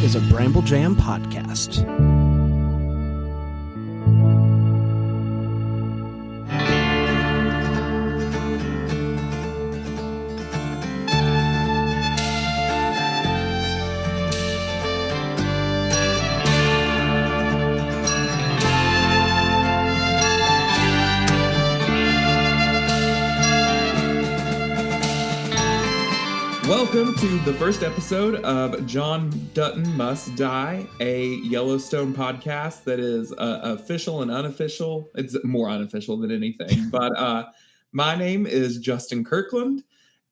is a Bramble Jam podcast. Welcome to the first episode of John Dutton Must Die, a Yellowstone podcast that is official and unofficial. It's more unofficial than anything. But my name is Justin Kirkland,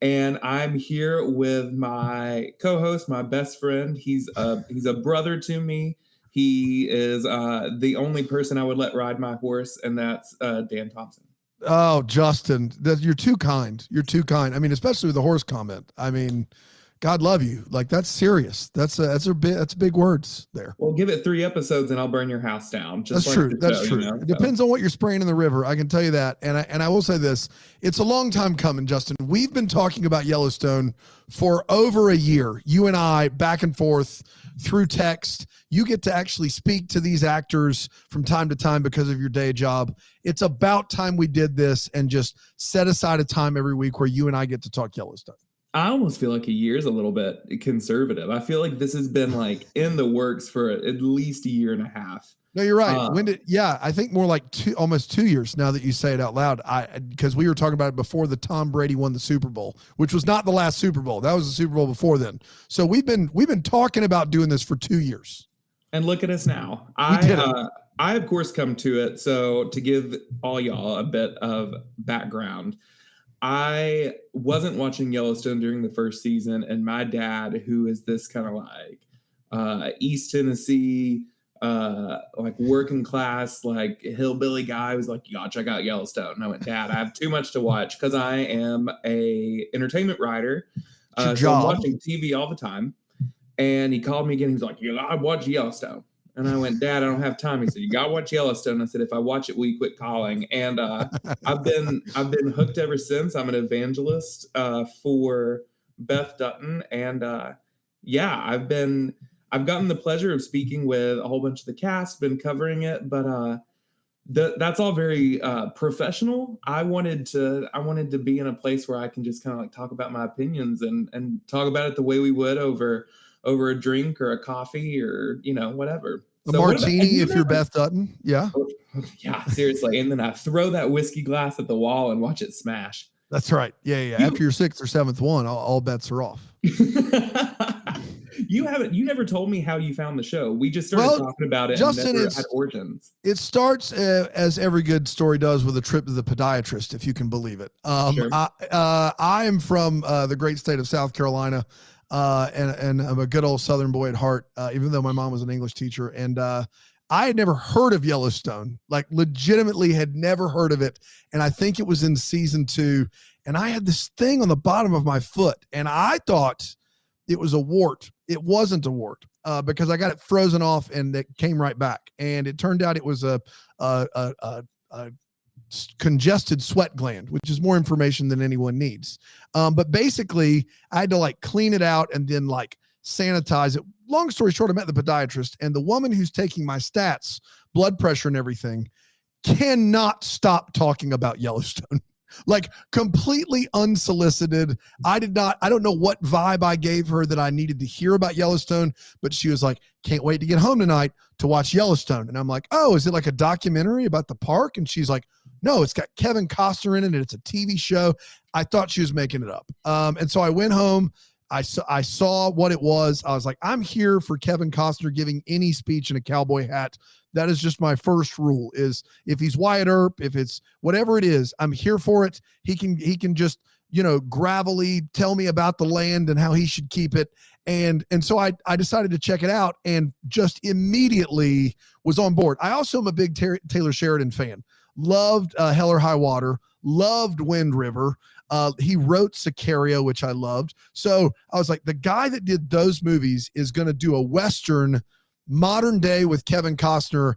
and I'm here with my co-host, my best friend. He's a brother to me. He is the only person I would let ride my horse, and that's Dan Thompson. Oh, Justin, you're too kind. You're too kind. I mean, especially with the horse comment. I mean, God love you. Like, that's serious. That's big words there. Well, give it 3 episodes and I'll burn your house down. That's like true. That's true. You know? It depends on what you're spraying in the river. I can tell you that. And I will say this. It's a long time coming, Justin. We've been talking about Yellowstone for over a year. You and I back and forth through text. You get to actually speak to these actors from time to time because of your day job. It's about time we did this and just set aside a time every week where you and I get to talk Yellowstone. I almost feel like a year is a little bit conservative. I feel like this has been like in the works for at least a year and a half. No, you're right. I think more like almost 2 years now that you say it out loud. Because we were talking about it before the Tom Brady won the Super Bowl, which was not the last Super Bowl. That was the Super Bowl before then. So we've been talking about doing this for 2 years. And look at us now. I of course come to it. So to give all y'all a bit of background, I wasn't watching Yellowstone during the first season, and my dad, who is this kind of like East Tennessee, like working class, like hillbilly guy, was like, "You gotta check out Yellowstone." And I went, "Dad, I have too much to watch because I am a entertainment writer, so I'm watching TV all the time." And he called me again. He was like, "You gotta watch Yellowstone." And I went, "Dad, I don't have time." He said, "You gotta watch Yellowstone." I said, "If I watch it, will you quit calling?" And I've been hooked ever since. I'm an evangelist for Beth Dutton, and I've gotten the pleasure of speaking with a whole bunch of the cast, been covering it, but that's all very professional. I wanted to be in a place where I can just kind of like talk about my opinions and talk about it the way we would over a drink or a coffee or, you know, whatever. A martini if you're Beth Dutton. Yeah. Yeah, seriously. And then I throw that whiskey glass at the wall and watch it smash. That's right. Yeah. After your 6th or 7th one, all bets are off. You never told me how you found the show. We just started talking about it. Justin, and never had origins. It starts as every good story does with a trip to the podiatrist, if you can believe it. Sure. I am from the great state of South Carolina. And I'm a good old Southern boy at heart, even though my mom was an English teacher. And I had never heard of Yellowstone, like legitimately had never heard of it. And I think it was in season 2. And I had this thing on the bottom of my foot, and I thought it was a wart. It wasn't a wart because I got it frozen off and it came right back. And it turned out it was a congested sweat gland, which is more information than anyone needs. But basically I had to like clean it out and then like sanitize it. Long story short, I met the podiatrist, and the woman who's taking my stats, blood pressure and everything, cannot stop talking about Yellowstone. Like completely unsolicited. I don't know what vibe I gave her that I needed to hear about Yellowstone, but she was like, "Can't wait to get home tonight to watch Yellowstone." And I'm like, "Oh, is it like a documentary about the park?" And she's like, "No, it's got Kevin Costner in it, and it's a TV show." I thought she was making it up. And so I went home. I saw what it was. I was like, I'm here for Kevin Costner giving any speech in a cowboy hat. That is just my first rule, is if he's Wyatt Earp, if it's whatever it is, I'm here for it. He can just, you know, gravelly tell me about the land and how he should keep it. And so I decided to check it out and just immediately was on board. I also am a big Taylor Sheridan fan. Loved Hell or High Water, loved Wind River. He wrote Sicario, which I loved. So I was like, the guy that did those movies is going to do a Western modern day with Kevin Costner.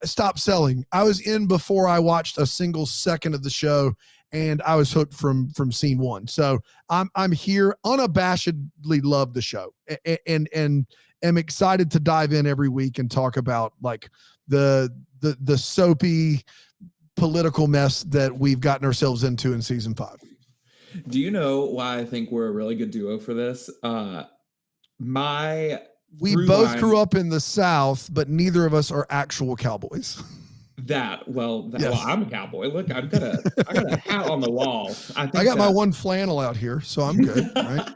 Stop selling. I was in before I watched a single second of the show, and I was hooked from scene one. So I'm here, unabashedly love the show. And am excited to dive in every week and talk about like the soapy political mess that we've gotten ourselves into in season 5. Do you know why I think we're a really good duo for this? We both grew up in the South, but neither of us are actual cowboys. Well, I'm a cowboy. Look, I got a hat on the wall. I got my one flannel out here, so I'm good, right?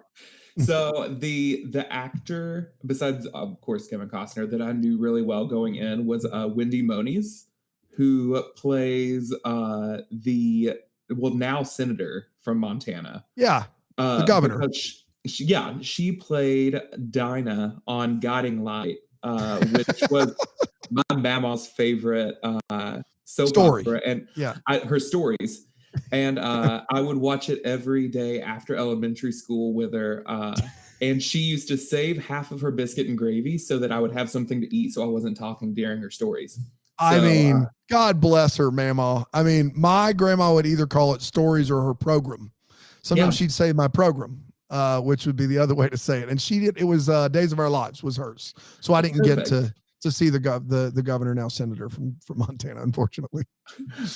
So the actor, besides of course Kevin Costner, that I knew really well going in was Wendy Moniz, who plays now senator from Montana. Yeah, the governor. She played Dinah on Guiding Light, which was my mama's favorite soap opera, and her stories. And I would watch it every day after elementary school with her. And she used to save half of her biscuit and gravy so that I would have something to eat so I wasn't talking during her stories. I mean, God bless her, Mama. I mean, my grandma would either call it stories or her program. Sometimes she'd say my program, which would be the other way to say it. And it was Days of Our Lives was hers. So I didn't get to see the governor, now senator from Montana, unfortunately.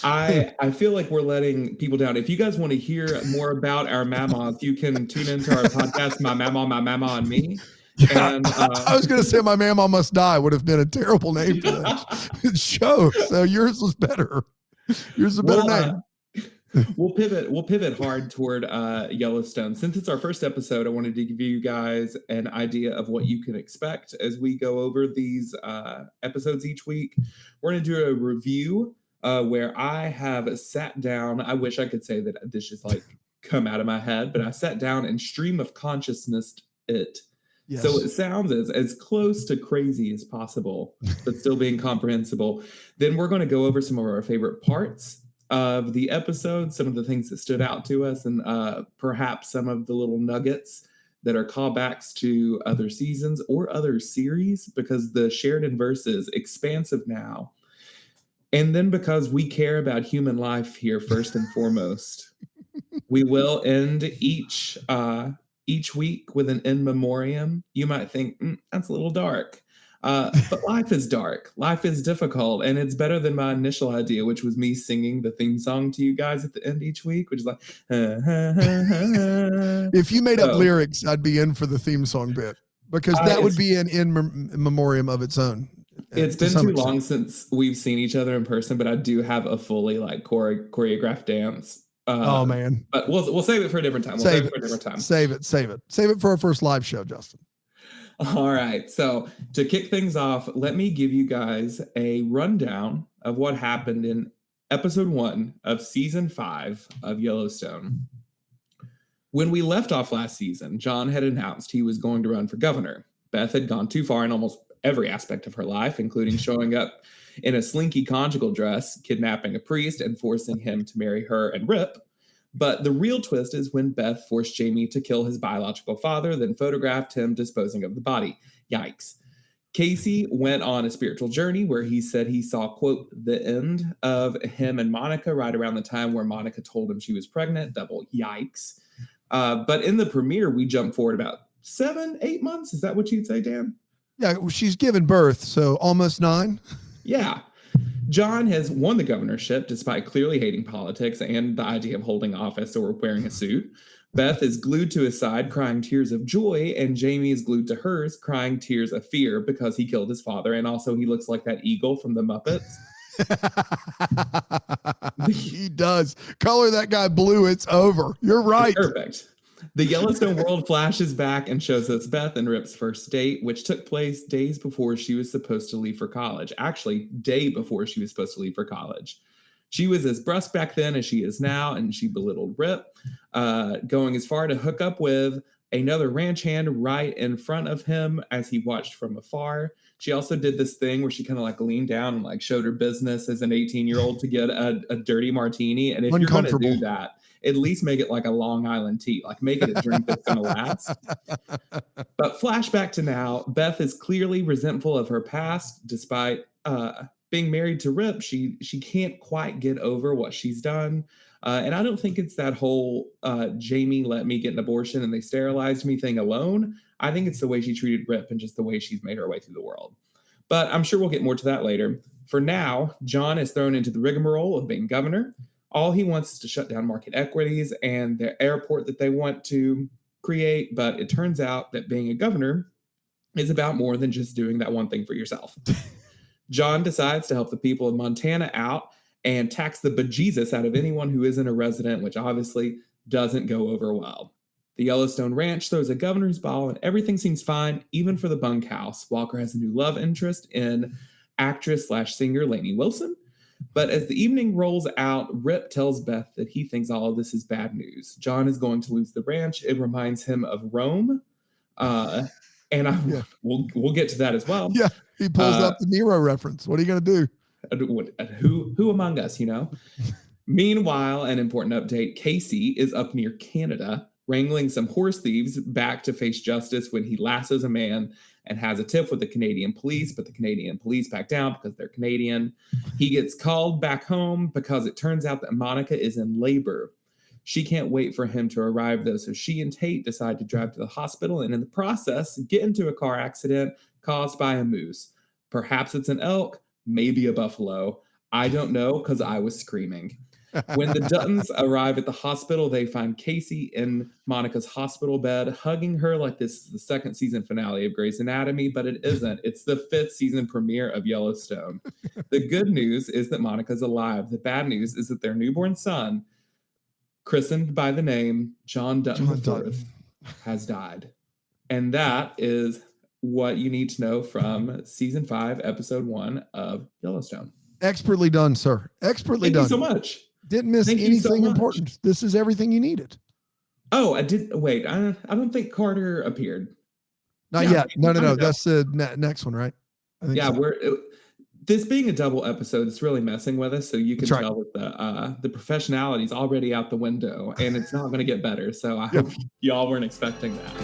I feel like we're letting people down. If you guys want to hear more about our mamas, you can tune into our podcast, My Mama and Me. Yeah, and I was going to say My Mama Must Die would have been a terrible name for that show. So yours was better. Yours is a better name. We'll pivot hard toward Yellowstone. Since it's our first episode, I wanted to give you guys an idea of what you can expect as we go over these episodes each week. We're going to do a review where I have sat down. I wish I could say that this just like come out of my head, but I sat down and stream of consciousness it. Yes. So it sounds as close to crazy as possible, but still being comprehensible. Then we're going to go over some of our favorite parts of the episode, some of the things that stood out to us, and perhaps some of the little nuggets that are callbacks to other seasons or other series, because the Sheridan verse is expansive now. And then because we care about human life here first and foremost, we will end each week with an in memoriam. You might think, that's a little dark. But life is dark. Life is difficult. And it's better than my initial idea, which was me singing the theme song to you guys at the end each week, which is like, If you made up lyrics, I'd be in for the theme song bit, because that would be an in memoriam of its own. It's been too long since we've seen each other in person, but I do have a fully like choreographed dance. Oh man! But we'll save it for a different time. Save it for our first live show, Justin. All right. So to kick things off, let me give you guys a rundown of what happened in episode 1 of season 5 of Yellowstone. When we left off last season, John had announced he was going to run for governor. Beth had gone too far in almost every aspect of her life, including showing up in a slinky conjugal dress, kidnapping a priest, and forcing him to marry her and Rip. But the real twist is when Beth forced Jamie to kill his biological father, then photographed him disposing of the body. Yikes. Casey went on a spiritual journey where he said he saw, quote, the end of him and Monica right around the time where Monica told him she was pregnant. Double yikes. But in the premiere, we jumped forward about 7-8 months. Is that what you'd say, Dan? Yeah, she's given birth, so almost 9. Yeah. John has won the governorship despite clearly hating politics and the idea of holding office or wearing a suit. Beth is glued to his side, crying tears of joy, and Jamie is glued to hers, crying tears of fear because he killed his father, and also he looks like that eagle from the Muppets. He does. Color that guy blue, it's over. You're right. Perfect. The Yellowstone world flashes back and shows us Beth and Rip's first date, which took place days before she was supposed to leave for college. Actually, day before she was supposed to leave for college. She was as brusque back then as she is now, and she belittled Rip, going as far to hook up with another ranch hand right in front of him as he watched from afar. She also did this thing where she kind of like leaned down and like showed her business as an 18-year-old to get a dirty martini. And if you're going to do that, at least make it like a Long Island tea, like make it a drink that's going to last. But flashback to now, Beth is clearly resentful of her past. Despite being married to Rip, she can't quite get over what she's done. And I don't think it's that whole Jamie let me get an abortion and they sterilized me thing alone. I think it's the way she treated Rip and just the way she's made her way through the world. But I'm sure we'll get more to that later. For now, John is thrown into the rigmarole of being governor. All he wants is to shut down Market Equities and the airport that they want to create. But it turns out that being a governor is about more than just doing that one thing for yourself. John decides to help the people of Montana out and tax the bejesus out of anyone who isn't a resident, which obviously doesn't go over well. The Yellowstone Ranch throws a governor's ball and everything seems fine, even for the bunkhouse. Walker has a new love interest in actress/singer Lainey Wilson. But as the evening rolls out, Rip tells Beth that he thinks all of this is bad news. John is going to lose the ranch. It reminds him of Rome. We'll get to that as well. Yeah, he pulls up the Nero reference. What are you going to do? Who among us, you know? Meanwhile, an important update, Casey is up near Canada, wrangling some horse thieves back to face justice when he lassos a man and has a tiff with the Canadian police, but the Canadian police back down because they're Canadian. He gets called back home because it turns out that Monica is in labor. She can't wait for him to arrive, though, so she and Tate decide to drive to the hospital and in the process get into a car accident caused by a moose. Perhaps it's an elk, maybe a buffalo. I don't know because I was screaming. When the Duttons arrive at the hospital, they find Casey in Monica's hospital bed, hugging her like this is the second season finale of Grey's Anatomy, but it isn't. It's the 5th season premiere of Yellowstone. The good news is that Monica's alive. The bad news is that their newborn son, christened by the name John Dutton IV, has died. And that is what you need to know from season 5, episode 1 of Yellowstone. Expertly done, sir. Expertly done. Thank you so much. Didn't miss anything important. This is everything you needed. Oh, I did. Wait, I don't think Carter appeared. Not yet. No. That's the next one, right? I think so. This being a double episode, it's really messing with us. So you can tell that the professionality is already out the window and it's not going to get better. So I hope y'all weren't expecting that.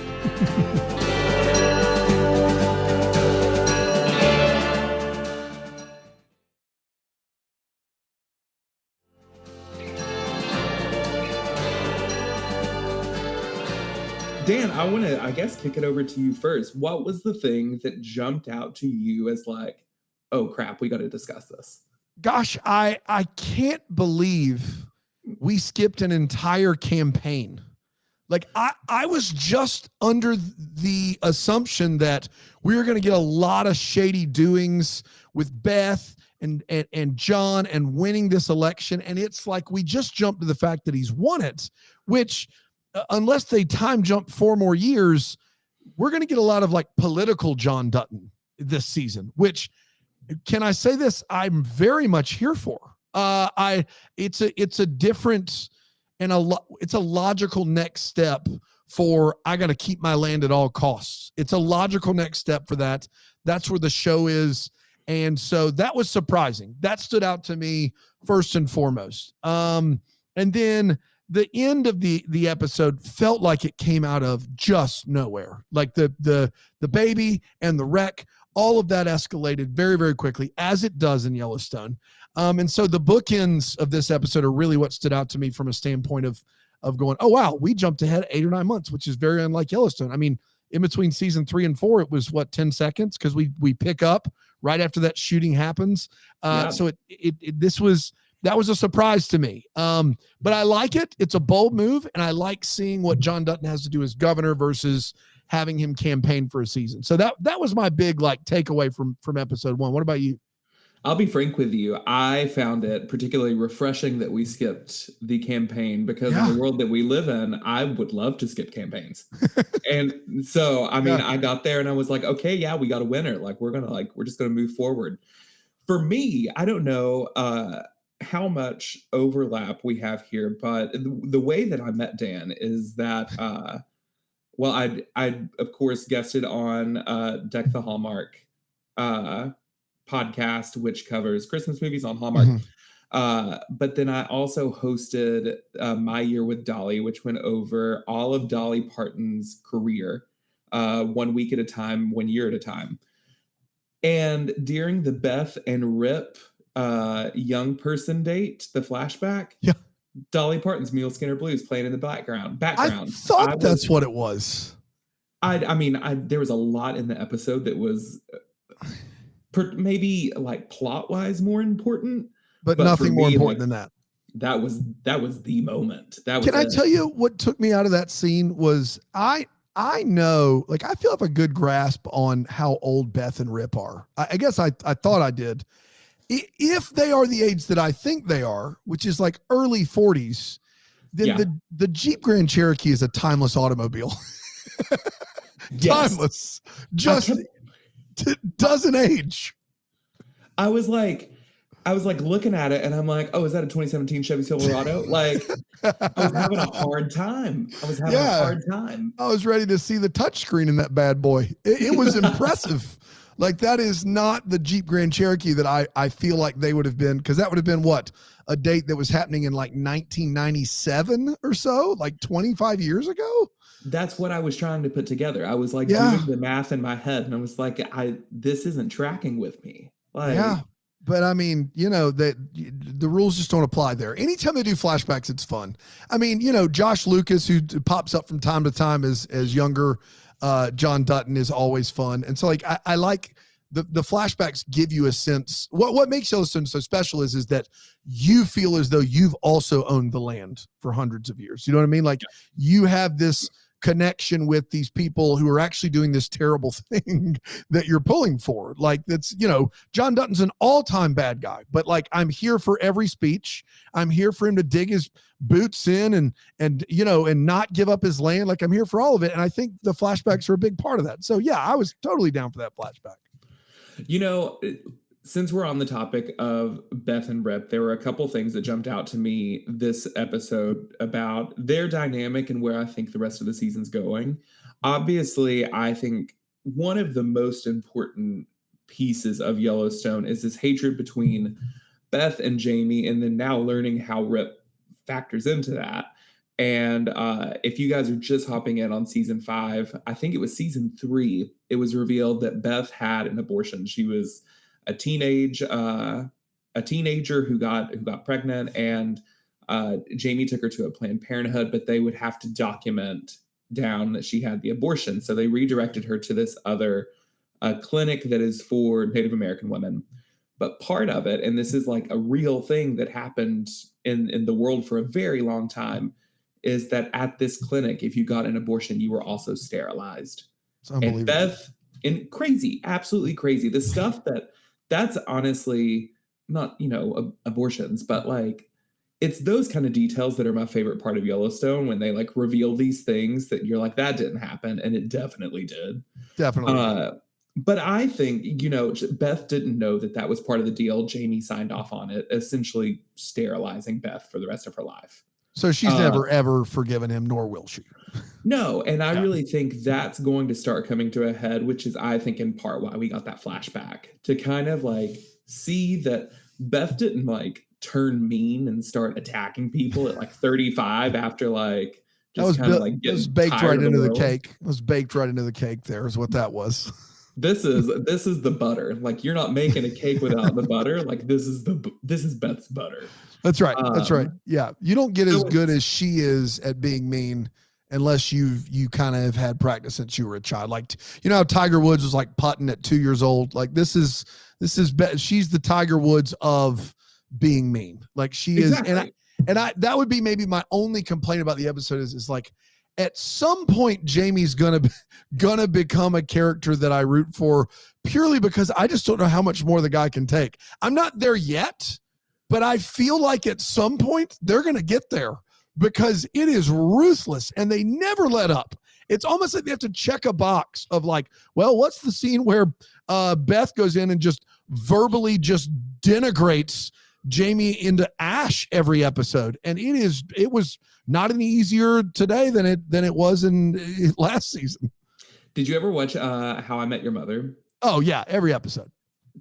Dan, I want to, kick it over to you first. What was the thing that jumped out to you as like, oh crap, we got to discuss this? Gosh, I can't believe we skipped an entire campaign. Like I was just under the assumption that we were going to get a lot of shady doings with Beth and John and winning this election. And it's like, we just jumped to the fact that he's won it, which unless they time jump 4 more years, we're going to get a lot of like political John Dutton this season, which, can I say this? I'm very much here for. It's a different and it's a logical next step for, I got to keep my land at all costs. It's a logical next step for that. That's where the show is. And so that was surprising. That stood out to me first and foremost. And then the end of the episode felt like it came out of just nowhere. Like the baby and the wreck, all of that escalated very, very quickly, as it does in Yellowstone. And so the bookends of this episode are really what stood out to me from a standpoint of going, oh, wow, we jumped ahead 8 or 9 months, which is very unlike Yellowstone. I mean, in between season 3 and 4, it was 10 seconds because we pick up right after that shooting happens. So that was a surprise to me. But I like it. It's a bold move, and I like seeing what John Dutton has to do as governor versus having him campaign for a season. So that was my big takeaway from episode 1. What about you? I'll be frank with you. I found it particularly refreshing that we skipped the campaign because in the world that we live in, I would love to skip campaigns. And so, I mean, I got there and I was like, okay, yeah, we got a winner. We're just going to move forward. For me, I don't know how much overlap we have here, but the way that I met Dan is that, I of course guested on Deck the Hallmark podcast, which covers Christmas movies on Hallmark. Mm-hmm. But then I also hosted My Year with Dolly, which went over all of Dolly Parton's career, 1 week at a time, 1 year at a time. And during the Beth and Rip young person date, the flashback, Dolly Parton's Mule Skinner Blues playing in the background. I thought that's what it was. I mean, there was a lot in the episode that was maybe like plot wise more important, but nothing more important than that. That was the moment. Can I tell you what took me out of that scene was I know, like, I feel like a good grasp on how old Beth and Rip are. I guess I thought I did. If they are the age that I think they are, which is like early 40s, then the Jeep Grand Cherokee is a timeless automobile. Timeless. Just doesn't age. I was like looking at it and I'm like, oh, is that a 2017 Chevy Silverado? Like, I was having a hard time. I was ready to see the touchscreen in that bad boy. It was impressive. Like, that is not the Jeep Grand Cherokee that I feel like they would have been, because that would have been what? A date that was happening in like 1997 or so, like 25 years ago? That's what I was trying to put together. I was like doing the math in my head, and I was like, this isn't tracking with me. Like, yeah. But I mean, you know, the rules just don't apply there. Anytime they do flashbacks, it's fun. I mean, you know, Josh Lucas, who pops up from time to time as younger John Dutton, is always fun. And so, like, I like the flashbacks give you a sense. What makes Yellowstone so special is that you feel as though you've also owned the land for hundreds of years. You know what I mean? Like, you have this connection with these people who are actually doing this terrible thing that you're pulling for. Like, that's, you know, John Dutton's an all-time bad guy, but like, I'm here for every speech. I'm here for him to dig his boots in and you know, and not give up his land. Like, I'm here for all of it. And I think the flashbacks are a big part of that. So yeah, I was totally down for that flashback. You know, since we're on the topic of Beth and Rip, there were a couple things that jumped out to me this episode about their dynamic and where I think the rest of the season's going. Obviously, I think one of the most important pieces of Yellowstone is this hatred between Beth and Jamie, and then now learning how Rip factors into that. And if you guys are just hopping in on season 5, I think it was season 3, it was revealed that Beth had an abortion. She was a teenager who got pregnant, and Jamie took her to a Planned Parenthood, but they would have to document down that she had the abortion. So they redirected her to this other clinic that is for Native American women. But part of it, and this is like a real thing that happened in the world for a very long time, is that at this clinic, if you got an abortion, you were also sterilized. It's unbelievable. And Beth, crazy, absolutely crazy. The stuff that's honestly not, you know, abortions, but like, it's those kind of details that are my favorite part of Yellowstone, when they like reveal these things that you're like, that didn't happen. And it definitely did. Definitely. But I think, you know, Beth didn't know that was part of the deal. Jamie signed off on it, essentially sterilizing Beth for the rest of her life. So she's never, ever forgiven him, nor will she. No. And I really think that's going to start coming to a head, which is, I think, in part why we got that flashback, to kind of like see that Beth didn't like turn mean and start attacking people at like 35 after like just kind of like getting baked right into the cake. It was baked right into the cake. There is what that was. This is the butter. Like, you're not making a cake without the butter. Like, this is Beth's butter. That's right. That's right. Yeah. You don't get as good as she is at being mean unless you kind of have had practice since you were a child. Like, you know how Tiger Woods was like putting at 2 years old? Like, she's the Tiger Woods of being mean. Like, she exactly. is. And I that would be maybe my only complaint about the episode is like, at some point, Jamie's gonna become a character that I root for, purely because I just don't know how much more the guy can take. I'm not there yet, but I feel like at some point they're gonna get there, because it is ruthless and they never let up. It's almost like they have to check a box of like, well, what's the scene where Beth goes in and just verbally just denigrates Jamie into ash every episode, and it was not any easier today than it was in last season. Did you ever watch How I Met Your Mother? Oh yeah, every episode.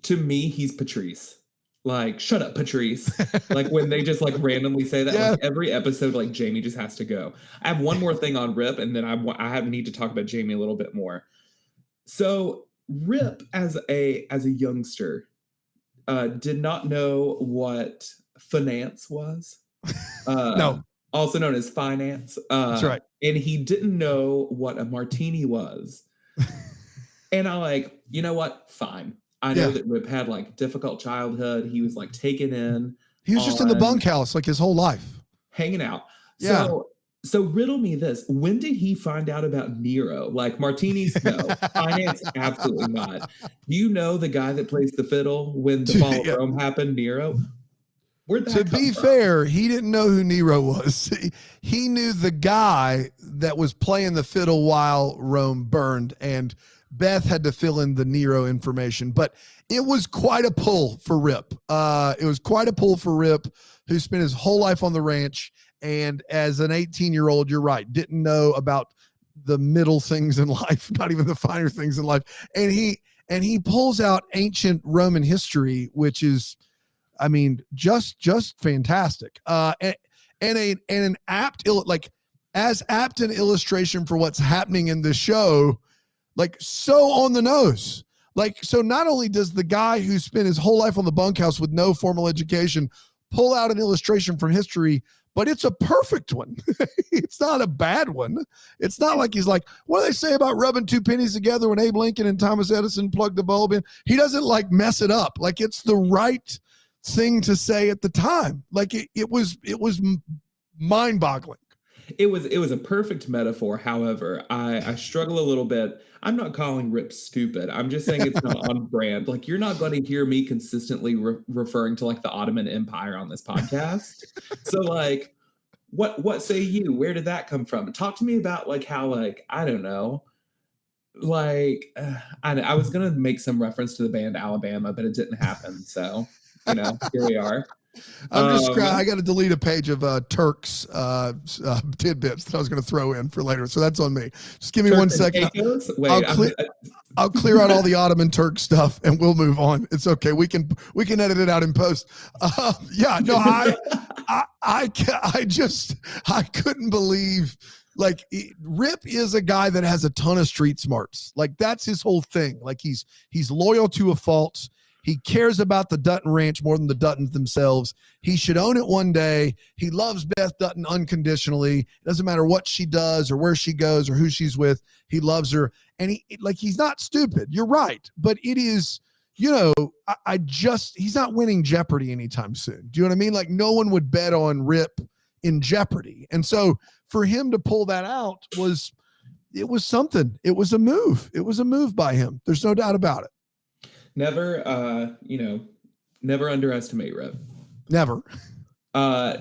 To me, he's Patrice. Like, shut up, Patrice. Like, when they just like randomly say that, like, every episode, like, Jamie just has to go. I have one more thing on Rip, and then I need to talk about Jamie a little bit more. So Rip, as a youngster, did not know what finance was. No. Also known as finance. That's right. And he didn't know what a martini was. And I like, you know what? Fine. I know that Rip had like difficult childhood. He was like taken in. He was just in the bunkhouse like his whole life. Hanging out. Yeah. So riddle me this. When did he find out about Nero? Like martinis, no. Finance, absolutely not. Do you know the guy that plays the fiddle when the fall of Rome happened, Nero? Where'd that come from? To be fair, he didn't know who Nero was. He knew the guy that was playing the fiddle while Rome burned, and Beth had to fill in the Nero information. But it was quite a pull for Rip. Who spent his whole life on the ranch. And as an 18-year-old, you're right, didn't know about the middle things in life, not even the finer things in life. And he pulls out ancient Roman history, which is, I mean, just fantastic. And an apt, as apt an illustration for what's happening in the show, like so on the nose. Like, so not only does the guy who spent his whole life on the bunkhouse with no formal education pull out an illustration from history, but it's a perfect one. It's not a bad one. It's not like he's like, what do they say about rubbing two pennies together when Abe Lincoln and Thomas Edison plugged the bulb in? He doesn't like mess it up. Like it's the right thing to say at the time. Like it was mind boggling. It was a perfect metaphor. However, I struggle a little bit. I'm not calling Rip stupid. I'm just saying it's not on brand. Like you're not going to hear me consistently referring to like the Ottoman Empire on this podcast. So like, what say you? Where did that come from? Talk to me about like how like I don't know. Like I was gonna make some reference to the band Alabama, but it didn't happen. So here we are. I got to delete a page of Turk's tidbits that I was going to throw in for later. So that's on me. Just give me 1 second. I'll clear out all the Ottoman Turk stuff and we'll move on. It's okay. We can edit it out in post. I couldn't believe Rip is a guy that has a ton of street smarts. Like that's his whole thing. Like he's loyal to a fault. He cares about the Dutton Ranch more than the Duttons themselves. He should own it one day. He loves Beth Dutton unconditionally. It doesn't matter what she does or where she goes or who she's with. He loves her. And he's not stupid. You're right. But it is, he's not winning Jeopardy anytime soon. Do you know what I mean? Like no one would bet on Rip in Jeopardy. And so for him to pull that out was something. It was a move. It was a move by him. There's no doubt about it. Never underestimate Rip. Never.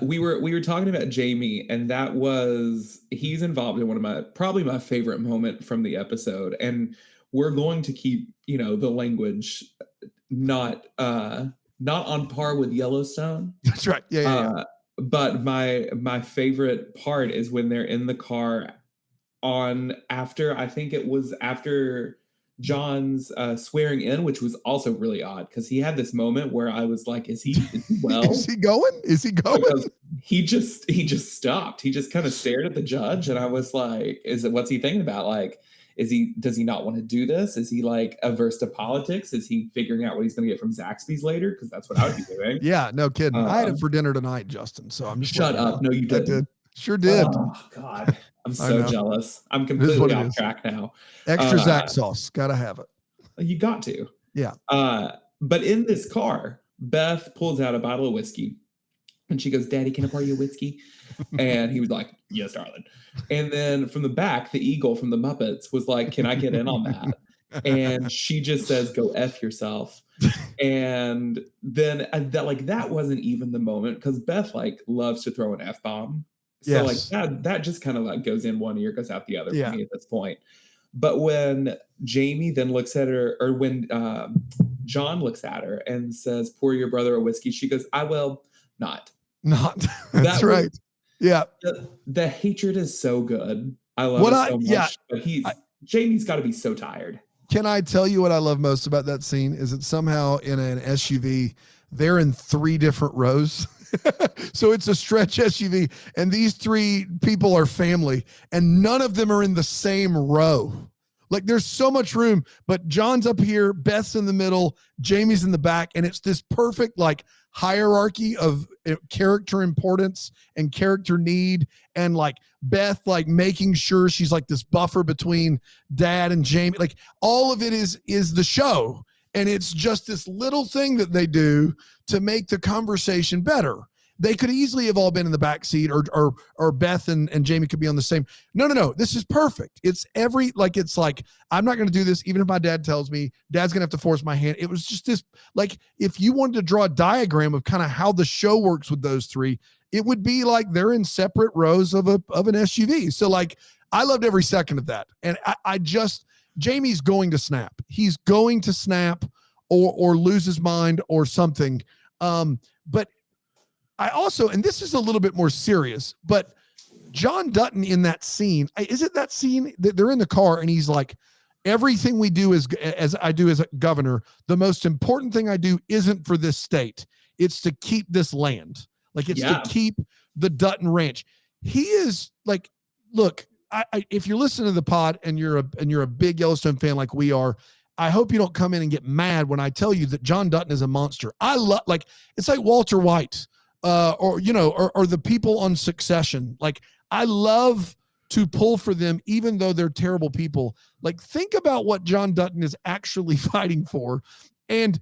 We were talking about Jamie, and he's involved in one of probably my favorite moment from the episode. And we're going to keep, the language not on par with Yellowstone. That's right. Yeah. But my favorite part is when they're in the car after John's swearing in, which was also really odd because he had this moment where I was like, is he well? Is he going? Because he just stopped. He just kind of stared at the judge, and I was like, what's he thinking about? Like, does he not want to do this? Is he like averse to politics? Is he figuring out what he's going to get from Zaxby's later? Because that's what I would be doing. Yeah, no kidding. I had it for dinner tonight, Justin. So I'm just shut up. No, you didn't. I did. Sure did. Oh God. I'm so jealous. I'm completely off track now. Extra Zax sauce. Gotta have it. You got to. Yeah. But in this car, Beth pulls out a bottle of whiskey and she goes, "Daddy, can I pour you a whiskey?" And he was like, "Yes, darling." And then from the back, the eagle from the Muppets was like, "Can I get in on that?" And she just says, "Go F yourself." And then that wasn't even the moment because Beth loves to throw an F-bomb. So that just kind of goes in one ear, goes out the other for me at this point. But when Jamie then looks at her, or when John looks at her and says, "Pour your brother a whiskey," she goes, "I will not." That's right. Yeah. The hatred is so good. I love it so much. But Jamie's got to be so tired. Can I tell you what I love most about that scene? Is that somehow in an SUV, they're in 3 different rows. So it's a stretch SUV, and these 3 people are family, and none of them are in the same row. Like there's so much room, but John's up here, Beth's in the middle, Jamie's in the back, and it's this perfect like hierarchy of character importance and character need, and like Beth like making sure she's like this buffer between Dad and Jamie. Like all of it is the show, and it's just this little thing that they do to make the conversation better. They could easily have all been in the back seat, or Beth and Jamie could be on the same. No. This is perfect. It's like, I'm not going to do this. Even if my dad tells me, Dad's going to have to force my hand. It was just this, like, if you wanted to draw a diagram of kind of how the show works with those three, it would be like they're in separate rows of an SUV. So like, I loved every second of that. And Jamie's going to snap. He's going to snap or lose his mind or something. But I also, and this is a little bit more serious, but John Dutton in that scene, is it that scene that they're in the car and he's like, everything we do as I do as a governor, the most important thing I do isn't for this state. It's to keep this land. Like it's to keep the Dutton Ranch. He is like, look, if you're listening to the pod and you're a big Yellowstone fan like we are, I hope you don't come in and get mad when I tell you that John Dutton is a monster. I love, like, it's like Walter White. Or the people on Succession. Like, I love to pull for them, even though they're terrible people. Like, think about what John Dutton is actually fighting for. And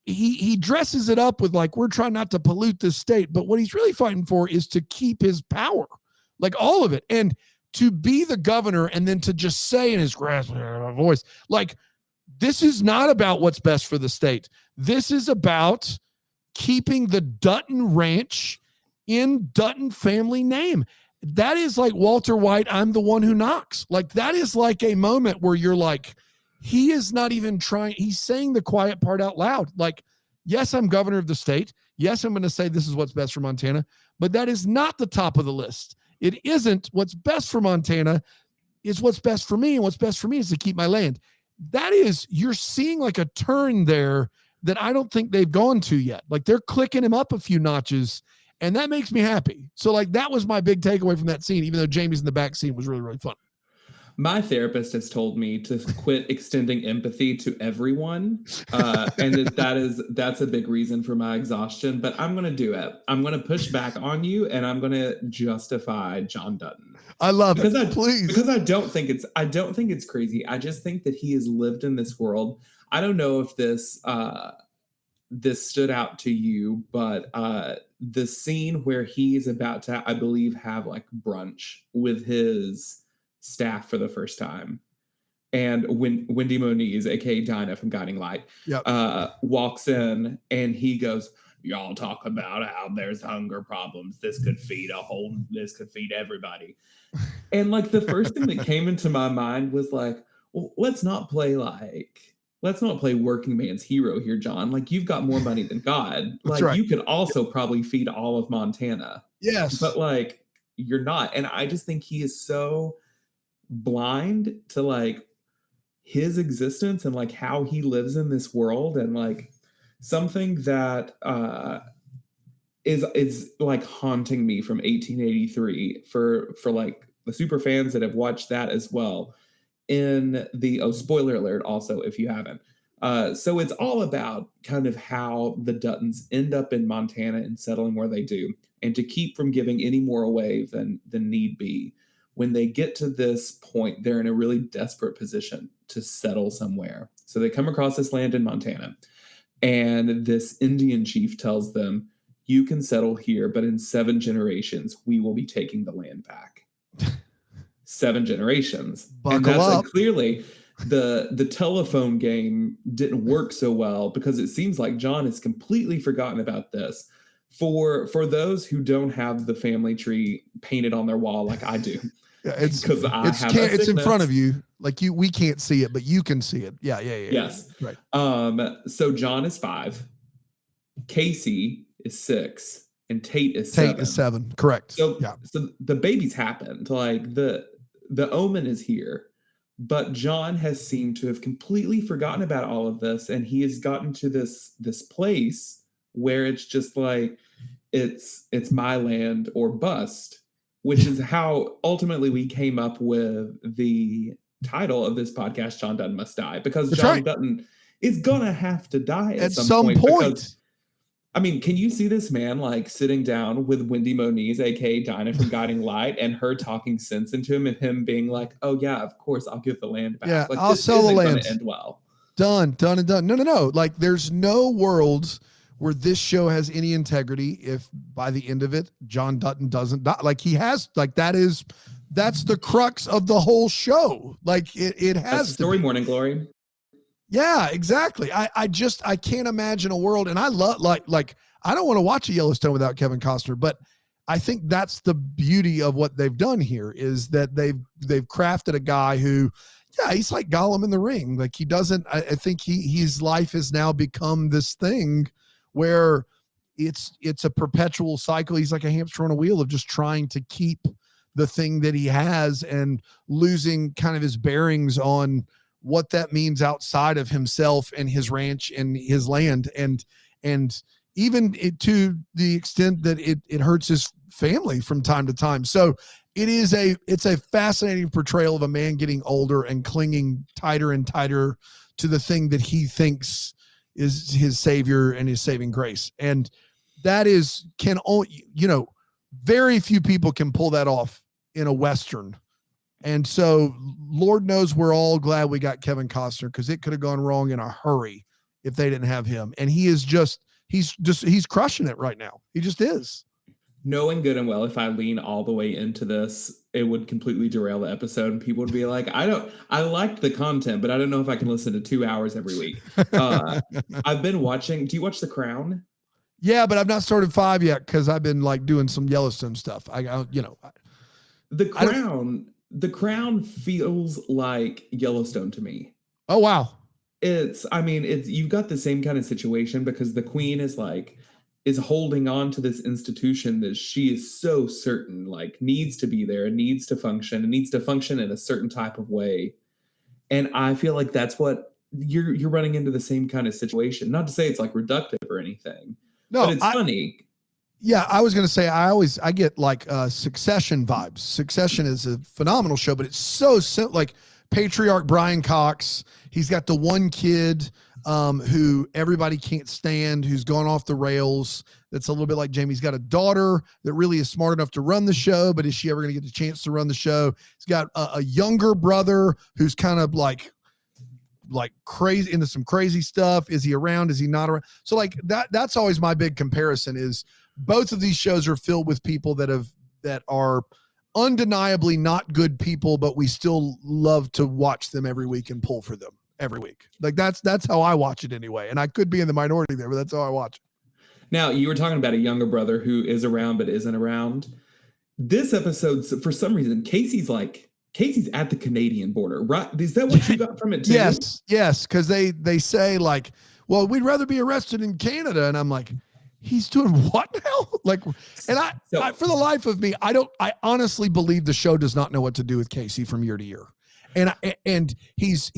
he dresses it up with like, we're trying not to pollute this state. But what he's really fighting for is to keep his power, like all of it. And to be the governor and then to just say in his raspy voice, like, this is not about what's best for the state. This is about keeping the Dutton Ranch in Dutton family name. That is like Walter White, I'm the one who knocks. Like that is like a moment where you're like, he is not even trying. He's saying the quiet part out loud. Like, yes, I'm governor of the state. Yes, I'm going to say this is what's best for Montana, but that is not the top of the list. It isn't what's best for Montana. It's what's best for me. And what's best for me is to keep my land. That is, you're seeing like a turn there that I don't think they've gone to yet. Like they're clicking him up a few notches, and that makes me happy. So like that was my big takeaway from that scene, even though Jamie's in the back scene was really, really fun. My therapist has told me to quit extending empathy to everyone. And that's a big reason for my exhaustion, but I'm going to do it. I'm going to push back on you, and I'm going to justify John Dutton. I love it. Please. Because I don't think it's crazy. I just think that he has lived in this world. I don't know if this stood out to you, but the scene where he's about to, I believe, have like brunch with his staff for the first time, and when Wendy Moniz, aka Dinah from Guiding Light, walks in and he goes, "Y'all talk about how there's hunger problems. This could feed everybody." And like the first thing that came into my mind was like, well, let's not play working man's hero here, John. Like, you've got more money than God. Like, right. You could also probably feed all of Montana. Yes. But like, you're not. And I just think he is so blind to like his existence and like how he lives in this world. And like something that is like haunting me from 1883 for like the super fans that have watched that as well. In the spoiler alert also, if you haven't. So it's all about kind of how the Duttons end up in Montana and settling where they do, and to keep from giving any more away than need be. When they get to this point, they're in a really desperate position to settle somewhere. So they come across this land in Montana, and this Indian chief tells them, "You can settle here, but in 7 generations, we will be taking the land back." 7 generations. Buckle and that's up. Like clearly the telephone game didn't work so well, because it seems like John has completely forgotten about this. For those who don't have the family tree painted on their wall like I do. Yeah, it's in front of you. Like we can't see it, but you can see it. Yeah. Yes. Right. So John is 5, Casey is 6, and Tate is 7. Correct. So the baby's happened. Like the omen is here, but John has seemed to have completely forgotten about all of this, and he has gotten to this place where it's just like it's my land or bust, which is how ultimately we came up with the title of this podcast, John Dutton Must Die, because That's John right. Dutton is gonna have to die At some point. Because, I mean, can you see this man like sitting down with Wendy Moniz, aka Dinah from Guiding Light, and her talking sense into him, and him being like, "Oh yeah, of course, I'll give the land back. Yeah, like, I'll sell the land. End well. Done and done. No. Like, there's no world where this show has any integrity if by the end of it, John Dutton doesn't die. Like, he has, like, that's the crux of the whole show. Like, it has That's the story, Morning Glory. Yeah, exactly. I can't imagine a world, and I love like I don't want to watch a Yellowstone without Kevin Costner, but I think that's the beauty of what they've done here is that they've crafted a guy who, yeah, he's like Gollum in the Ring. Like, he doesn't, I think his life has now become this thing where it's a perpetual cycle. He's like a hamster on a wheel of just trying to keep the thing that he has and losing kind of his bearings on what that means outside of himself and his ranch and his land. And even to the extent that it hurts his family from time to time. So it's a fascinating portrayal of a man getting older and clinging tighter and tighter to the thing that he thinks is his savior and his saving grace. And that very few people can pull that off in a Western. And so Lord knows we're all glad we got Kevin Costner, because it could have gone wrong in a hurry if they didn't have him. And he's crushing it right now. He just is. Knowing good and well, if I lean all the way into this, it would completely derail the episode, and people would be like, I liked the content, but I don't know if I can listen to 2 hours every week. I've been watching, do you watch The Crown? Yeah, but I've not started 5 yet because I've been like doing some Yellowstone stuff. The Crown feels like Yellowstone to me. Oh, wow. You've got the same kind of situation, because the queen is holding on to this institution that she is so certain like needs to be there and needs to function in a certain type of way. And I feel like that's what you're running into, the same kind of situation. Not to say it's like reductive or anything, but it's funny. Yeah, I was going to say, I get like Succession vibes. Succession is a phenomenal show, but it's so simple. Like patriarch Brian Cox, he's got the one kid who everybody can't stand, who's gone off the rails. That's a little bit like Jamie's got a daughter that really is smart enough to run the show, but is she ever going to get the chance to run the show? He's got a younger brother who's kind of like crazy into some crazy stuff. Is he around? Is he not around? So like that's always my big comparison is both of these shows are filled with people that are undeniably not good people, but we still love to watch them every week and pull for them every week. Like that's how I watch it anyway. And I could be in the minority there, but that's how I watch it. Now, you were talking about a younger brother who is around but isn't around. This episode, for some reason, Casey's at the Canadian border, right? Is that what you got from it too? Yes, because they say like, well, we'd rather be arrested in Canada, and I'm like, he's doing what now? Like, and I for the life of me, I honestly believe the show does not know what to do with Casey from year to year, and he's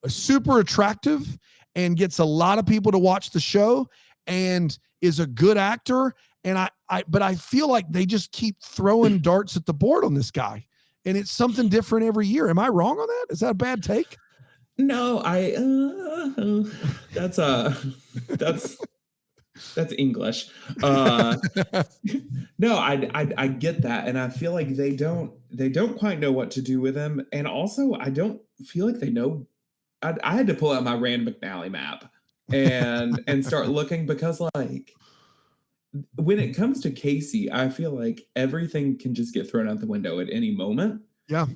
super attractive and gets a lot of people to watch the show and is a good actor. And but I feel like they just keep throwing darts at the board on this guy, and it's something different every year. Am I wrong on that? Is that a bad take? No, that's English. No, I get that, and I feel like they don't quite know what to do with him, and also I don't feel like they know. I had to pull out my Rand McNally map and start looking, because like when it comes to Casey, I feel like everything can just get thrown out the window at any moment. Yeah.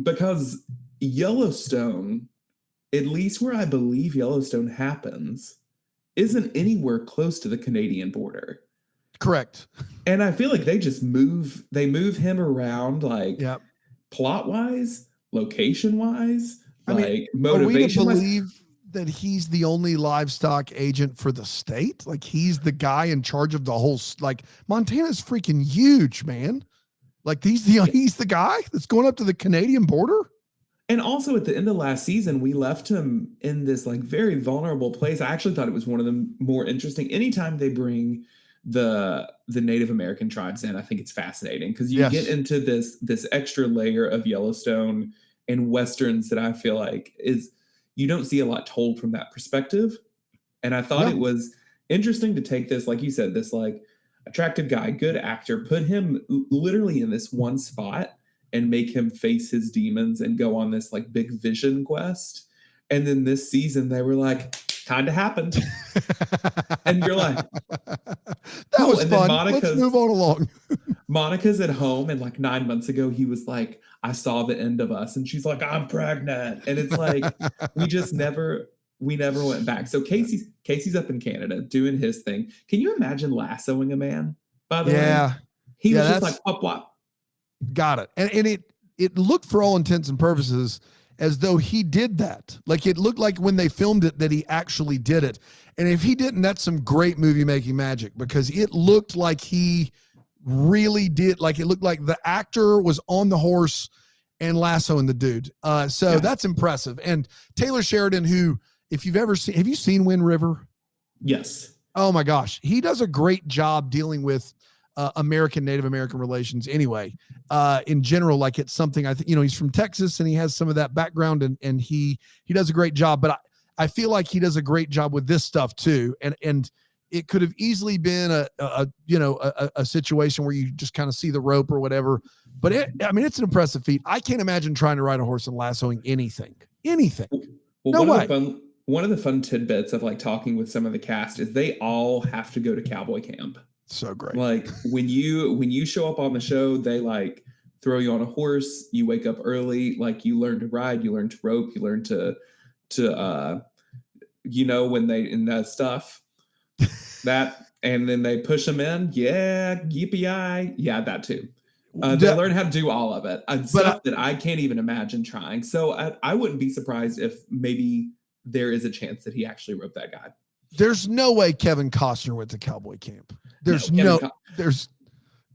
Because Yellowstone, at least where I believe Yellowstone happens, isn't anywhere close to the Canadian border. Correct. And I feel like they move him around, like plot wise, location wise, motivation. Are we to believe that he's the only livestock agent for the state? Like he's the guy in charge of the whole, like Montana's freaking huge, man. Like he's the guy that's going up to the Canadian border. And also at the end of last season, we left him in this like very vulnerable place. I actually thought it was one of the more interesting. Anytime they bring the Native American tribes in. I think it's fascinating because you get into this extra layer of Yellowstone and Westerns that I feel like you don't see a lot told from that perspective. And I thought it was interesting to take this, like you said, this like attractive guy, good actor, put him literally in this one spot and make him face his demons and go on this like big vision quest. And then this season they were like, kind of happened. And you're like, that was and fun. Let's move on along. Monica's at home, and like 9 months ago, he was like, I saw the end of us. And she's like, I'm pregnant. And it's like, we never went back. So Casey's up in Canada doing his thing. Can you imagine lassoing a man, by the way? He was just like, pop, pop. Got it. And it looked for all intents and purposes as though he did that. Like it looked like when they filmed it that he actually did it. And if he didn't, that's some great movie making magic, because it looked like he really did. Like it looked like the actor was on the horse and lassoing the dude. That's impressive. And Taylor Sheridan, who, if you've ever seen, have you seen Wind River? Yes. Oh my gosh. He does a great job dealing with Native American relations anyway, in general. Like it's something I think, he's from Texas and he has some of that background, and he does a great job, but I feel like he does a great job with this stuff too. And it could have easily been a situation where you just kind of see the rope or whatever, but it's an impressive feat. I can't imagine trying to ride a horse and lassoing anything. Well, one of the fun tidbits of like talking with some of the cast is they all have to go to cowboy camp. So great. Like when you show up on the show, they like throw you on a horse, you wake up early, like you learn to ride, you learn to rope, you learn to when they in that stuff that, and then they push them in. Yeah. Yippee-yi. Yeah. That too. They learn how to do all of it. Stuff that I can't even imagine trying. So I wouldn't be surprised if maybe there is a chance that he actually roped that guy. There's no way Kevin Costner went to cowboy camp. There's no way.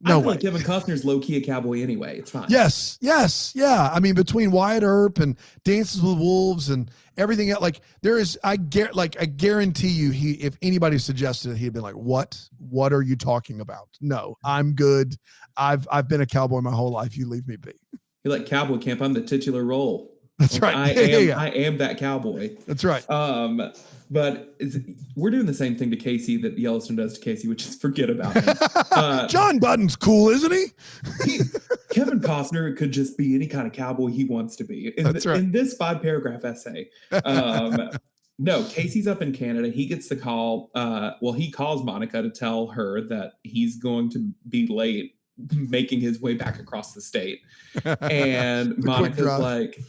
Like Kevin Costner's low key a cowboy anyway. It's fine. Yes. Yeah. I mean, between Wyatt Earp and Dances with Wolves and everything else, like I guarantee you, if anybody suggested it, he'd been like, what are you talking about? No, I'm good. I've been a cowboy my whole life. You leave me be. You're like, cowboy camp. I'm the titular role. That's right. I am that cowboy. That's right. But we're doing the same thing to Casey that Yellowstone does to Casey, which is forget about him. John Dutton's cool, isn't he? Kevin Costner could just be any kind of cowboy he wants to be. In this 5-paragraph essay. No, Casey's up in Canada. He gets the call. He calls Monica to tell her that he's going to be late making his way back across the state. And Monica's like,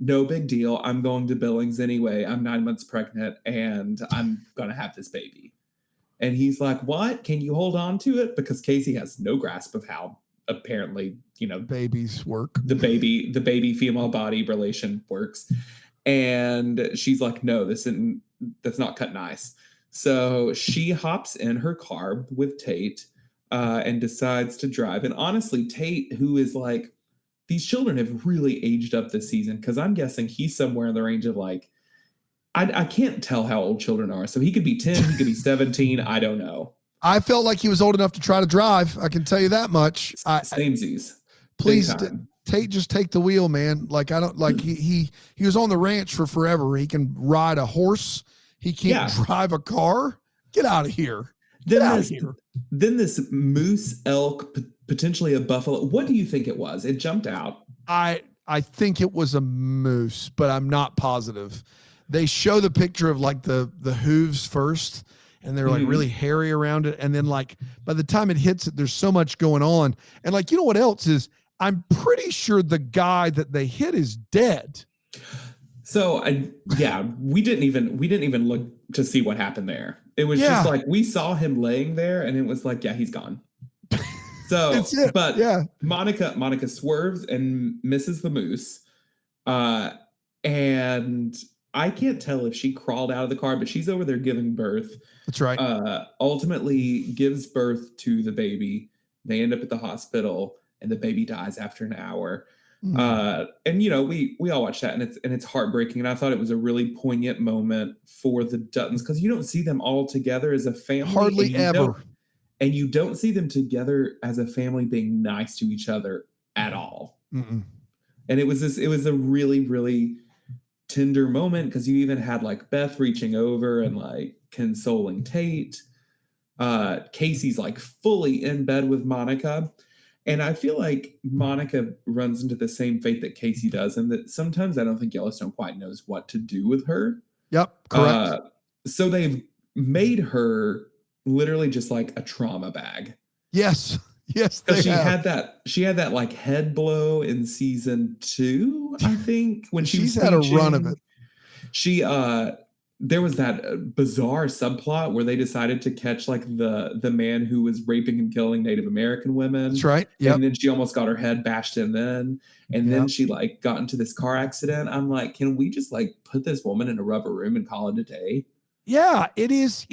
no big deal. I'm going to Billings anyway. I'm 9 months pregnant and I'm going to have this baby. And he's like, what? Can you hold on to it? Because Casey has no grasp of how apparently, babies work. The baby female body relation works. And she's like, no, that's not cut nice. So she hops in her car with Tate and decides to drive. And honestly, Tate, who is like, these children have really aged up this season, because I'm guessing he's somewhere in the range of like, I can't tell how old children are. So he could be 10, he could be 17. I don't know. I felt like he was old enough to try to drive. I can tell you that much. Samesies. Please, Tate, just take the wheel, man. Like, I don't like he was on the ranch for forever. He can ride a horse. He can't drive a car. Get out of here. Then this moose, elk, potentially a buffalo. What do you think it was? It jumped out. I think it was a moose, but I'm not positive. They show the picture of like the hooves first, and they're like really hairy around it. And then like by the time it hits it, there's so much going on. And like, what else is, I'm pretty sure the guy that they hit is dead. So we didn't even look to see what happened there. It was just like, we saw him laying there and it was like, he's gone. So, but Monica swerves and misses the moose. And I can't tell if she crawled out of the car, but she's over there giving birth. That's right. Ultimately gives birth to the baby. They end up at the hospital and the baby dies after an hour. And we all watched that, and it's heartbreaking. And I thought it was a really poignant moment for the Duttons, because you don't see them all together as a family. Hardly ever. and you don't see them together as a family being nice to each other at all. Mm-mm. And it was a really, really tender moment because you even had like Beth reaching over and like consoling Tate. Casey's like fully in bed with Monica. And I feel like Monica runs into the same fate that Casey does, and that sometimes I don't think Yellowstone quite knows what to do with her. Yep, correct. So they've made her literally just like a trauma bag. Yes, they had that like head blow in season 2, I think, when she's had a run of it. She there was that bizarre subplot where they decided to catch like the man who was raping and killing Native American women. That's right. Yep. And then she almost got her head bashed in then. And then she like got into this car accident. I'm like, can we just like put this woman in a rubber room and call it a day? Yeah, it is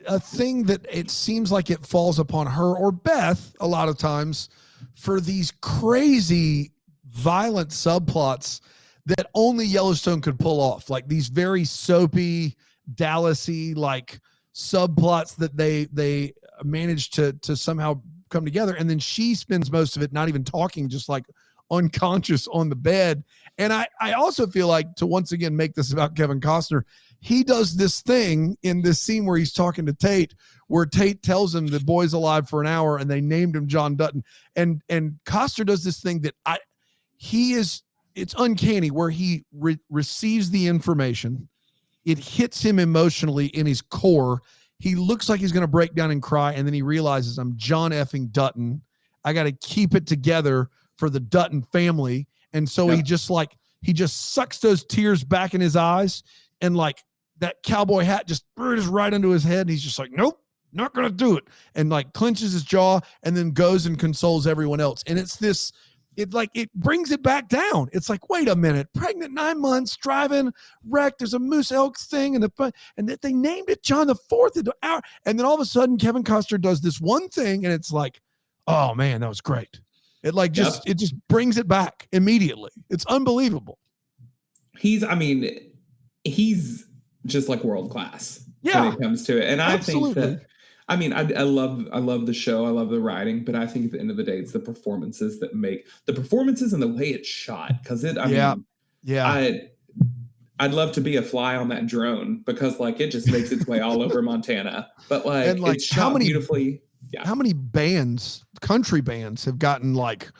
a thing that it seems like it falls upon her or Beth a lot of times for these crazy violent subplots that only Yellowstone could pull off, like these very soapy, Dallas-y like subplots that they managed to somehow come together. And then she spends most of it not even talking, just like unconscious on the bed. And I also feel like, to once again make this about Kevin Costner, he does this thing in this scene where he's talking to Tate, where Tate tells him the boy's alive for an hour and they named him John Dutton. And Costner does this thing that it's uncanny, where he receives the information. It hits him emotionally in his core. He looks like he's going to break down and cry. And then he realizes, I'm John effing Dutton. I got to keep it together for the Dutton family. And so he just sucks those tears back in his eyes, and like that cowboy hat just right into his head. And he's just like, nope, not going to do it. And like clenches his jaw and then goes and consoles everyone else. And it brings it back down. It's like, wait a minute, pregnant 9 months, driving, wrecked. There's a moose elk thing, and that they named it John the Fourth. And then all of a sudden, Kevin Costner does this one thing, and it's like, oh man, that was great. It like it just brings it back immediately. It's unbelievable. He's just like world class when it comes to it, and absolutely. I think that. I mean, I love the show. I love the writing, but I think at the end of the day, it's the performances that make the performances and the way it's shot. Because I'd love to be a fly on that drone, because like it just makes its way all over Montana. But like it's shot beautifully. Yeah. How many country bands have gotten like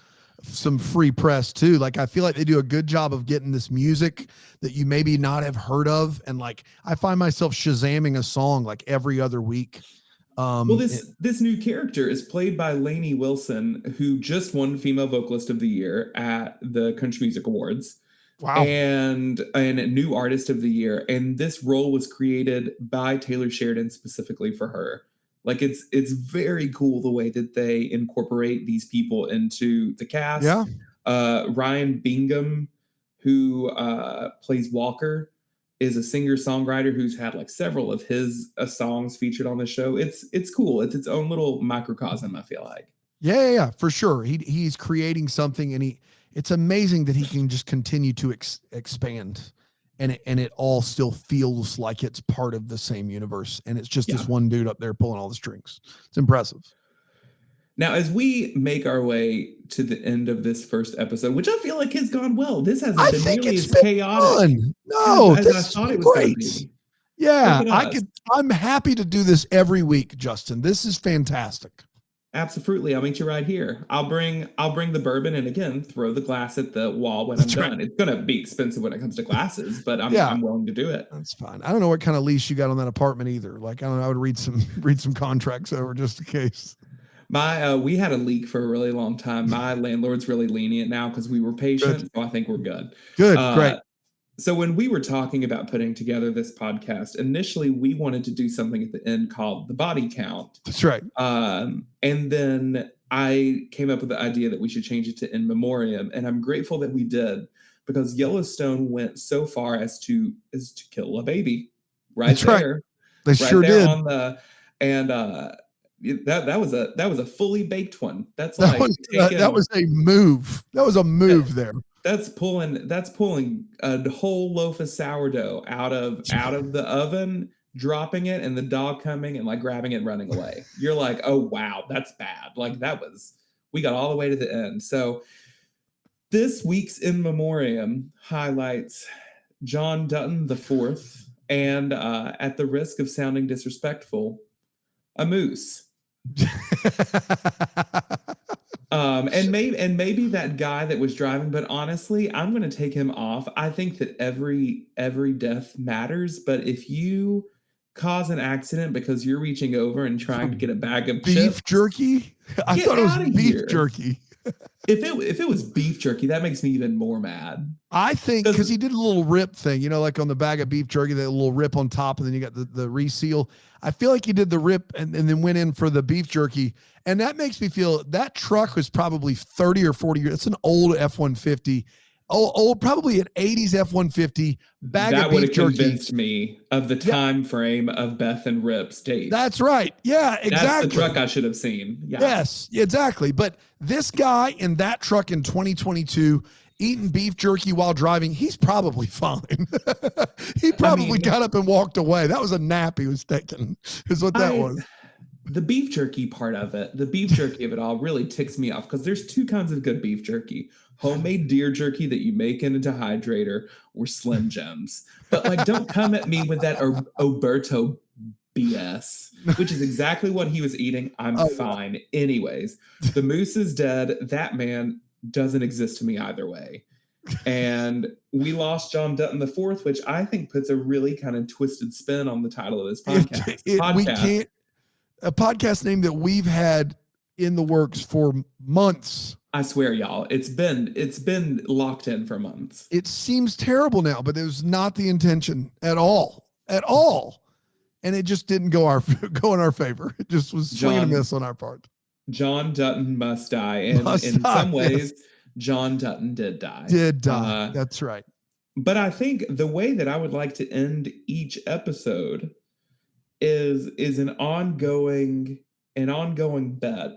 some free press too? Like I feel like they do a good job of getting this music that you maybe not have heard of, and like I find myself Shazamming a song like every other week. Well, this new character is played by Lainey Wilson, who just won Female Vocalist of the Year at the Country Music Awards. Wow. And New Artist of the Year. And this role was created by Taylor Sheridan specifically for her. Like it's very cool the way that they incorporate these people into the cast. Yeah. Ryan Bingham, who plays Walker, is a singer-songwriter who's had like several of his songs featured on the show. It's cool. It's its own little microcosm, I feel like. Yeah, for sure. He's creating something, and it's amazing that he can just continue to expand, and it all still feels like it's part of the same universe, and it's just this one dude up there pulling all the strings. It's impressive. Now, as we make our way to the end of this first episode, which I feel like has gone well, this hasn't been nearly as chaotic. Fun. No, as I thought it was going to be. Yeah, I'm happy to do this every week, Justin. This is fantastic. Absolutely. I'll meet you right here. I'll bring the bourbon, and again, throw the glass at the wall when I'm done. It's going to be expensive when it comes to glasses, but I'm willing to do it. That's fine. I don't know what kind of lease you got on that apartment either. Like, I don't know. I would read some contracts over just in case. We had a leak for a really long time. My landlord's really lenient now because we were patient. So I think we're good. Good. Great. So when we were talking about putting together this podcast, initially we wanted to do something at the end called the body count. That's right. And then I came up with the idea that we should change it to in memoriam. And I'm grateful that we did, because Yellowstone went so far as to kill a baby That's there. Right. They sure did. That was a fully baked one. That was a move. That was a move there. That's pulling a whole loaf of sourdough out of the oven dropping it and the dog coming and like grabbing it and running away. You're like, oh wow, that's bad. Like we got all the way to the end. So this week's In Memoriam highlights John Dutton IV and at the risk of sounding disrespectful, a moose. And maybe that guy that was driving, but honestly, I'm going to take him off. I think that every death matters, but if you cause an accident because you're reaching over and trying to get a bag of beef jerky, I thought it was beef jerky. If it was beef jerky, that makes me even more mad. I think because he did a little rip thing, like on the bag of beef jerky, that little rip on top, and then you got the reseal. I feel like he did the rip and then went in for the beef jerky. And that makes me feel that truck was probably 30 or 40 years. It's an old F-150, old probably an 80s F-150 bag of beef jerky. That would have convinced me of the time frame of Beth and Rip's date. That's right. Yeah, exactly. That's the truck I should have seen. Yeah. Yes, exactly. But this guy in that truck in 2022 eating beef jerky while driving, he's probably fine. He probably got up and walked away. That was a nap he was taking, is what that was. The beef jerky part of it, the beef jerky of it all really ticks me off because there's two kinds of good beef jerky. Homemade deer jerky that you make in a dehydrator or Slim Jims. But like, don't come at me with that Oberto BS, which is exactly what he was eating. I'm fine. Anyways, the moose is dead. That man doesn't exist to me either way. And we lost John Dutton IV, which I think puts a really kind of twisted spin on the title of this podcast. We can't. A podcast name that we've had in the works for months. I swear, y'all, it's been locked in for months. It seems terrible now, but it was not the intention at all. And it just didn't go in our favor. It just was swing and a miss on our part. John Dutton must die. And in some ways, John Dutton did die. That's right. But I think the way that I would like to end each episode is an ongoing bet.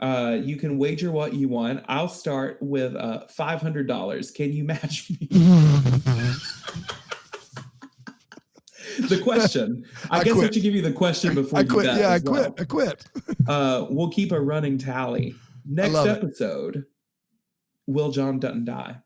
You can wager what you want. I'll start with $500. Can you match me? The question. I guess I have to give you the question before you bet. Yeah, I quit. We'll keep a running tally. Next episode, will John Dutton die?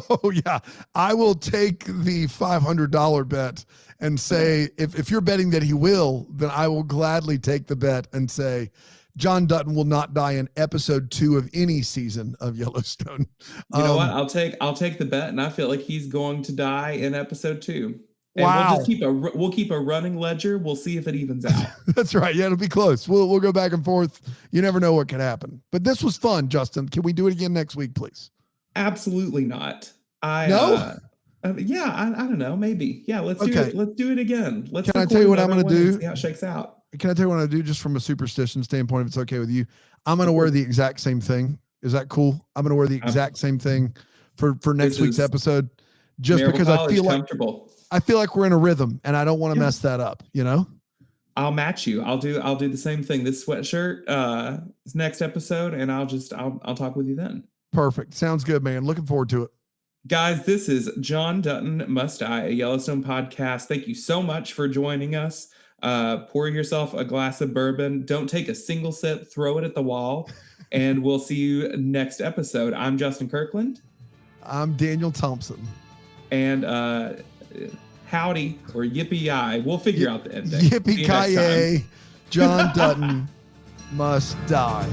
Oh, yeah. I will take the $500 bet and say, if you're betting that he will, then I will gladly take the bet and say, John Dutton will not die in episode 2 of any season of Yellowstone. You know what? I'll take the bet, and I feel like he's going to die in episode 2. And wow. We'll keep a running ledger. We'll see if it evens out. That's right. Yeah, it'll be close. We'll go back and forth. You never know what could happen. But this was fun, Justin. Can we do it again next week, please? Absolutely not. No? I don't know. Maybe. Yeah, let's do it. Let's do it again. Can I tell you what I'm going to do? See how it shakes out. Can I tell you what I do just from a superstition standpoint, if it's okay with you? I'm going to wear the exact same thing. Is that cool? I'm going to wear the exact same thing for next week's episode, just because I feel like we're in a rhythm and I don't want to mess that up, I'll match you. I'll do the same thing. This sweatshirt, next episode, and I'll talk with you then. Perfect. Sounds good, man. Looking forward to it. Guys, this is John Dutton Must Die, a Yellowstone podcast. Thank you so much for joining us. Pour yourself a glass of bourbon. Don't take a single sip. Throw it at the wall. And we'll see you next episode. I'm Justin Kirkland. I'm Daniel Thompson. And howdy or yippee-yi. We'll figure out the ending. Yippee-ki-yay. John Dutton must die.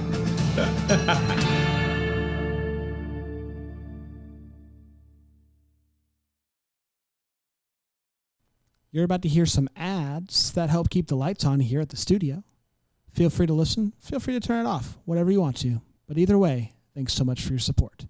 You're about to hear some ads that help keep the lights on here at the studio. Feel free to listen. Feel free to turn it off, whatever you want to. But either way, thanks so much for your support.